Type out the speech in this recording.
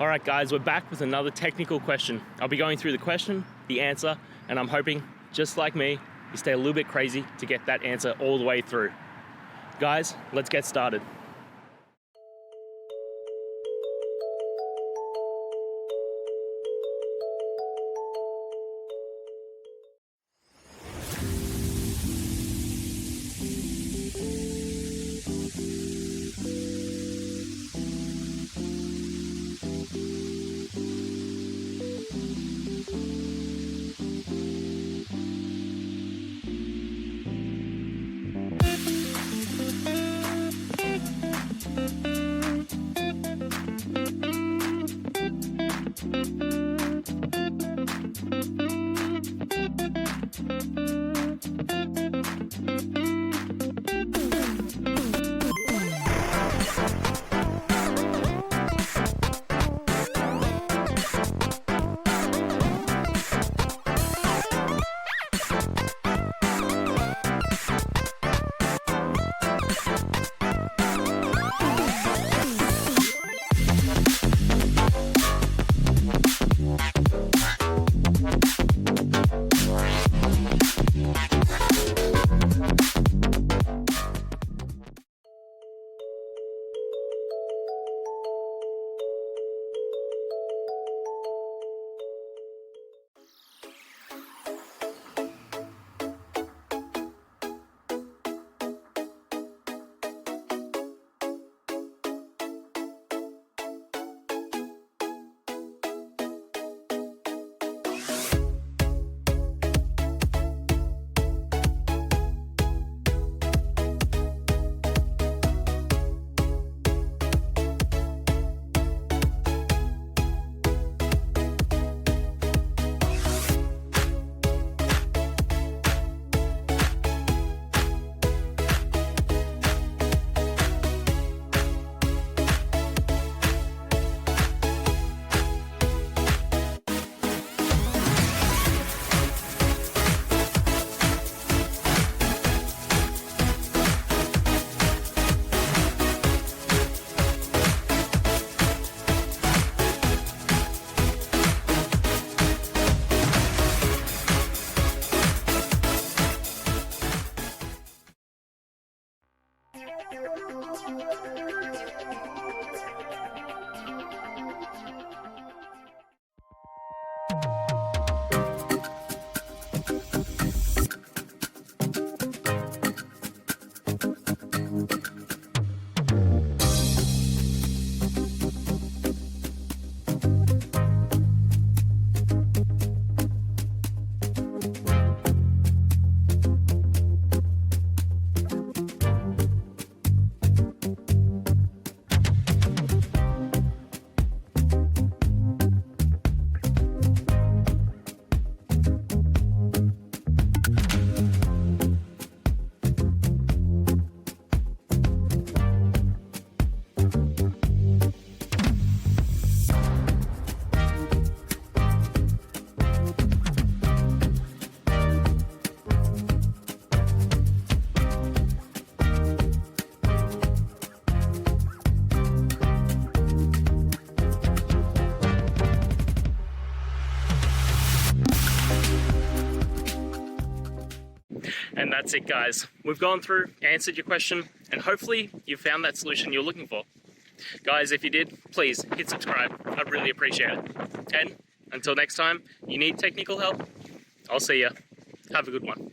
All right, guys, we're back with another technical question. I'll be going through the question, the answer, and I'm hoping, just like me, you stay a little bit crazy to get that answer all the way through. Guys, let's get started. And that's it, guys. We've gone through, answered your question, and hopefully you found that solution you're looking for. Guys, if you did, please hit subscribe. I'd really appreciate it. And until next time, you need technical help, I'll see ya. Have a good one.